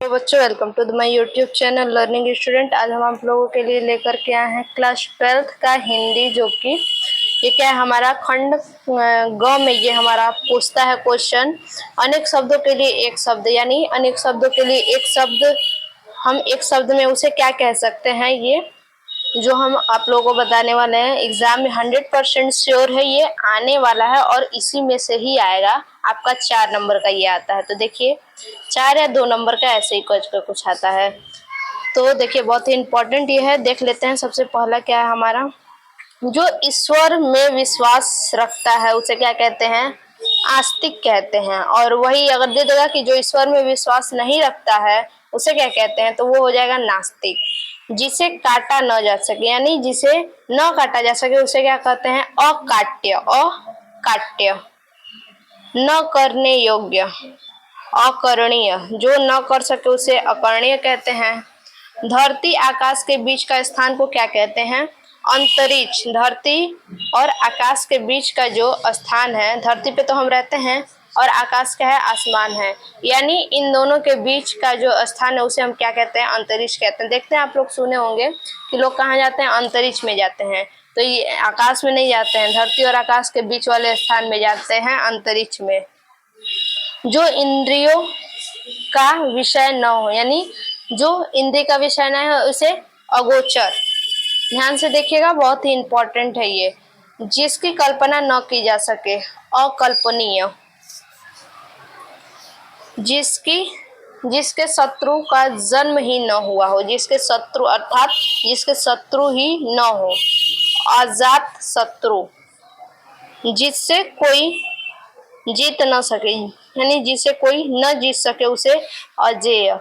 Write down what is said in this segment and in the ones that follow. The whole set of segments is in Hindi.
तो बच्चों, welcome to my YouTube channel learning student. आज हम आप लोगों के लिए लेकर के आए हैं क्लास 12th का हिंदी, जो कि ये क्या है हमारा खंड ग में ये हमारा पूछता है क्वेश्चन। अनेक शब्दों के लिए एक शब्द, यानी अनेक शब्दों के लिए एक शब्द, हम एक शब्द में उसे क्या कह सकते हैं, ये जो हम आप लोगों को बताने वाले हैं। एग्जाम में 100% श्योर है ये आने वाला है और इसी में से ही आएगा। आपका 4 नंबर का ये आता है, तो देखिए 4 या 2 नंबर का ऐसे ही कुछ आता है। तो देखिए बहुत ही इंपॉर्टेंट ये है, देख लेते हैं। सबसे पहला क्या है हमारा, जो ईश्वर में विश्वास रखता है उसे क्या कहते हैं, आस्तिक कहते हैं। और वही अगर दे देगा कि जो ईश्वर में विश्वास नहीं रखता है उसे क्या कहते हैं, तो वो हो जाएगा नास्तिक। जिसे काटा न जा सके, यानी जिसे न काटा जा सके उसे क्या कहते हैं, अकाट्य। अकाट्य, न करने योग्य, अकरणीय, जो न कर सके उसे अकरणीय कहते हैं। धरती आकाश के बीच का स्थान को क्या कहते हैं, अंतरिक्ष। धरती और आकाश के बीच का जो स्थान है, धरती पे तो हम रहते हैं और आकाश क्या है, आसमान है, यानी इन दोनों के बीच का जो स्थान है उसे हम क्या कहते हैं, अंतरिक्ष कहते हैं। देखते हैं, आप लोग सुने होंगे कि लोग कहाँ जाते हैं, अंतरिक्ष में जाते हैं। तो ये आकाश में नहीं जाते हैं, धरती और आकाश के बीच वाले स्थान में जाते हैं, अंतरिक्ष में। जो इंद्रियों का विषय न हो, यानी जो इंद्रिय का विषय न है उसे अगोचर। ध्यान से देखिएगा, बहुत ही इंपॉर्टेंट है ये। जिसकी कल्पना न की जा सके, अकल्पनीय। जिसके शत्रु का जन्म ही न हुआ हो, जिसके शत्रु अर्थात जिसके शत्रु ही न हो, अजात शत्रु। जिससे कोई जीत न सके, यानी जिसे कोई न जीत सके उसे अजेय।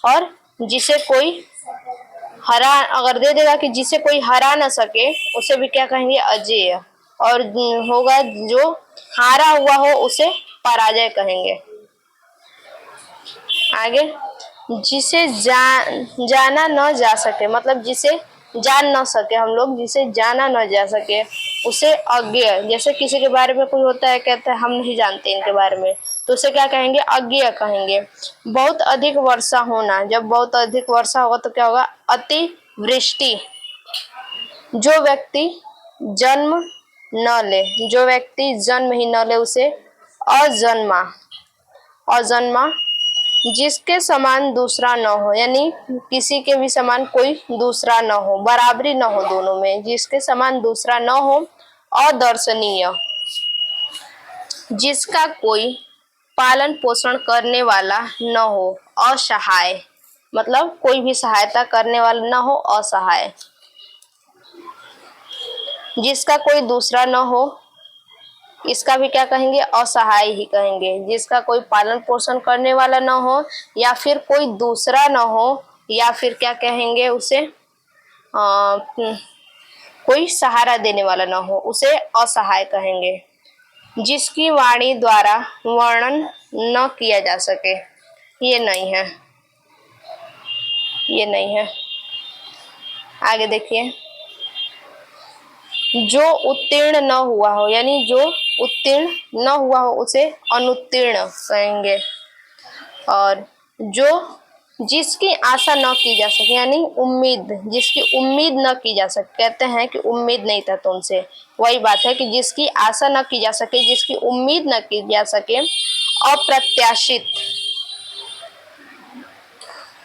और जिसे कोई हरा, अगर दे देगा कि जिसे कोई हरा न सके उसे भी क्या कहेंगे, अजेय। और होगा जो हारा हुआ हो उसे पराजय कहेंगे। आगे, जिसे जाना न जा सके, मतलब जिसे जान न सके हम लोग, जिसे जाना न जा सके उसे अज्ञेय। जैसे किसी के बारे में कोई होता है, कहता है हम नहीं जानते इनके बारे में, तो उसे क्या कहेंगे, अज्ञेय कहेंगे। बहुत अधिक वर्षा होना, जब बहुत अधिक वर्षा होगा तो क्या होगा, अतिवृष्टि। जो व्यक्ति जन्म न ले, जो व्यक्ति जन्म ही न ले उसे अजन्मा। अजन्मा। जिसके समान दूसरा न हो, यानी किसी के भी समान कोई दूसरा न हो, बराबरी न हो दोनों में, जिसके समान दूसरा न हो, अदर्शनीय। जिसका कोई पालन पोषण करने वाला न हो, असहाय, मतलब कोई भी सहायता करने वाला न हो, असहाय। जिसका कोई दूसरा न हो, इसका भी क्या कहेंगे, असहाय ही कहेंगे। जिसका कोई पालन पोषण करने वाला न हो, या फिर कोई दूसरा न हो, या फिर क्या कहेंगे उसे, कोई सहारा देने वाला न हो, उसे असहाय कहेंगे। जिसकी वाणी द्वारा वर्णन न किया जा सके, ये नहीं है, ये नहीं है। आगे देखिए, जो उत्तीर्ण न हुआ हो, यानी जो उत्तीर्ण न हुआ हो उसे अनुत्तीर्ण कहेंगे। और जो जिसकी आशा न की जा सके, यानी उम्मीद, जिसकी उम्मीद न की जा सके, कहते हैं कि उम्मीद नहीं था तुमसे, वही बात है कि जिसकी आशा न की जा सके, जिसकी उम्मीद न की जा सके। अप्रत्याशित।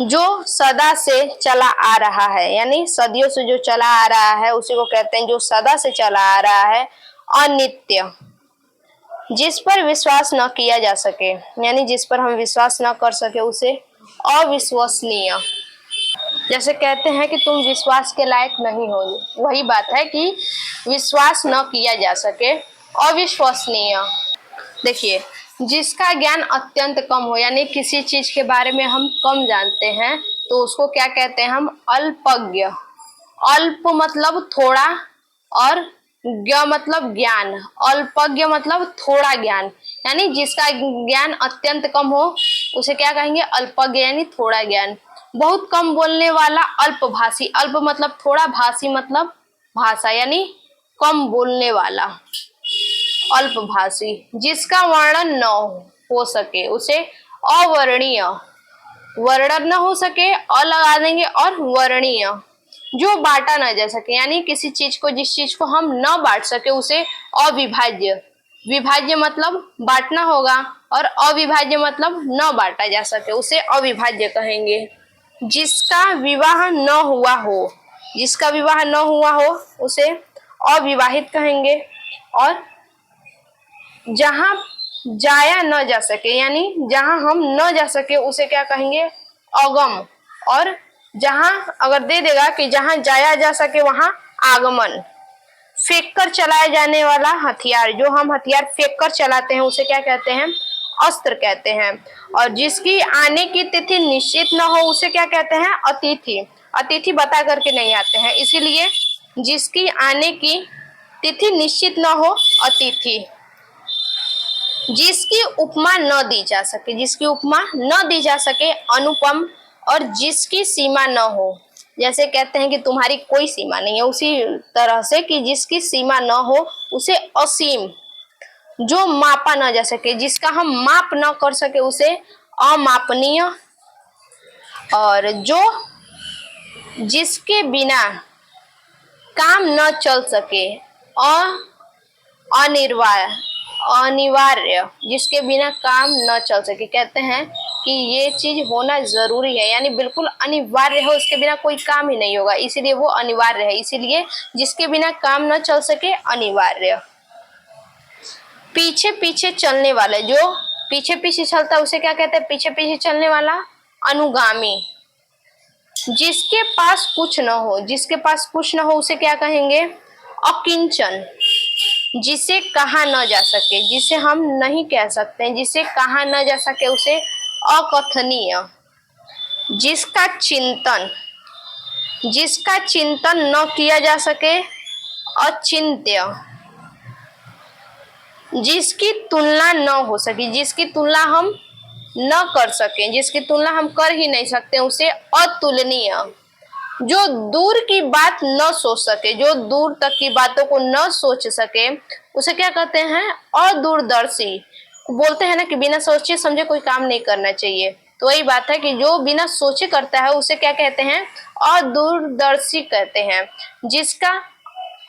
जो सदा से चला आ रहा है, यानी सदियों से जो चला आ रहा है उसी को कहते हैं जो सदा से चला आ रहा है। अनित्य। जिस पर विश्वास न किया जा सके, यानी जिस पर हम विश्वास न कर सके उसे अविश्वसनीय। जैसे कहते हैं कि तुम विश्वास के लायक नहीं हो, वही बात है कि विश्वास न किया जा सके, अविश्वसनीय। देखिए, जिसका ज्ञान अत्यंत कम हो, यानी किसी चीज के बारे में हम कम जानते हैं तो उसको क्या कहते हैं, हम अल्पज्ञ। अल्प मतलब थोड़ा और ज्ञ मतलब ज्ञान। अल्पज्ञ मतलब थोड़ा ज्ञान, यानी जिसका ज्ञान अत्यंत कम हो उसे क्या कहेंगे, अल्पज्ञ, यानी थोड़ा ज्ञान। बहुत कम बोलने वाला अल्पभाषी। अल्प मतलब थोड़ा, भाषी मतलब भाषा, यानी कम बोलने वाला, अल्पभाषी। जिसका वर्णन न हो सके उसे अवर्णीय। वर्णन न हो सके, अ लगा देंगे, और वर्णीय जो बांटा न जा सके, यानी किसी चीज को, जिस चीज को हम न बांट सके उसे अविभाज्य। विभाज्य मतलब बांटना होगा, और अविभाज्य मतलब न बांटा जा सके उसे अविभाज्य कहेंगे। जिसका विवाह न हुआ हो, जिसका विवाह न हुआ हो उसे अविवाहित कहेंगे। और जहां जाया न जा सके, यानी जहां हम न जा सके उसे क्या कहेंगे, अगम। और जहां अगर दे देगा कि जहां जाया जा सके वहां आगमन। फेंक कर चलाए जाने वाला हथियार, जो हम हथियार फेंक कर चलाते हैं उसे क्या कहते हैं, अस्त्र कहते हैं। और जिसकी आने की तिथि निश्चित न हो उसे क्या कहते हैं, अतिथि। अतिथि बता करके नहीं आते हैं, इसीलिए जिसकी आने की तिथि निश्चित न हो, अतिथि। जिसकी उपमा न दी जा सके, जिसकी उपमा न दी जा सके, अनुपम। और जिसकी सीमा न हो, जैसे कहते हैं कि तुम्हारी कोई सीमा नहीं है, उसी तरह से कि जिसकी सीमा न हो उसे असीम। जो मापा न जा सके, जिसका हम माप न कर सके उसे अमापनीय। और जो जिसके बिना काम न चल सके, अनिवार्य। अनिवार्य, जिसके बिना काम न चल सके, कहते हैं कि ये चीज होना जरूरी है, यानी बिल्कुल अनिवार्य है, उसके बिना कोई काम ही नहीं होगा, इसीलिए वो अनिवार्य है। इसीलिए जिसके बिना काम न चल सके, अनिवार्य। पीछे पीछे चलने वाले, जो पीछे पीछे चलता है उसे क्या कहते हैं, पीछे पीछे चलने वाला, अनुगामी। जिसके पास कुछ न हो, जिसके पास कुछ न हो उसे क्या कहेंगे, अकिंचन। जिसे कहा न जा सके, जिसे हम नहीं कह सकते, जिसे कहा न जा सके उसे अकथनीय। जिसका चिंतन, जिसका चिंतन न किया जा सके, अचिंत्य। जिसकी तुलना न हो सके, जिसकी तुलना हम न कर सके, जिसकी तुलना हम कर ही नहीं सकते उसे अतुलनीय। जो दूर की बात न सोच सके, जो दूर तक की बातों को न सोच सके उसे क्या कहते हैं, अदूरदर्शी। बोलते हैं ना कि बिना सोचे समझे कोई काम नहीं करना चाहिए, तो वही बात है कि जो बिना सोचे करता है उसे क्या कहते हैं, अदूरदर्शी कहते हैं। जिसका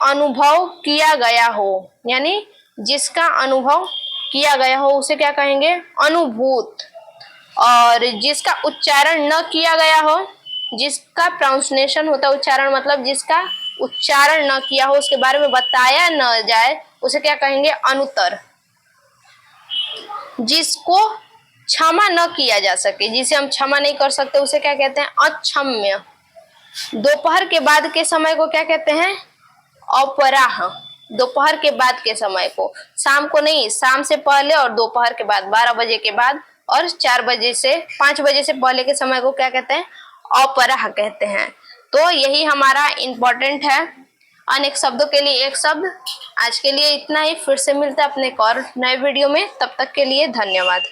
अनुभव किया गया हो, यानी जिसका अनुभव किया गया हो उसे क्या कहेंगे, अनुभूत। और जिसका उच्चारण न किया गया हो, जिसका प्रोनाउंसिएशन होता है उच्चारण, मतलब जिसका उच्चारण न किया हो, उसके बारे में बताया न जाए उसे क्या कहेंगे, अनुत्तर। जिसको क्षमा न किया जा सके, जिसे हम क्षमा नहीं कर सकते उसे क्या कहते हैं, अक्षम्य। दोपहर के बाद के समय को क्या कहते हैं, अपराह। दोपहर के बाद के समय को, शाम को नहीं, शाम से पहले और दोपहर के बाद, 12 बजे के बाद और 4 बजे से 5 बजे से पहले के समय को क्या कहते हैं, अपराह कहते हैं। तो यही हमारा इम्पोर्टेंट है। अनेक शब्दों के लिए एक शब्द। आज के लिए इतना ही, फिर से मिलते हैं अपने एक और नए वीडियो में, तब तक के लिए धन्यवाद।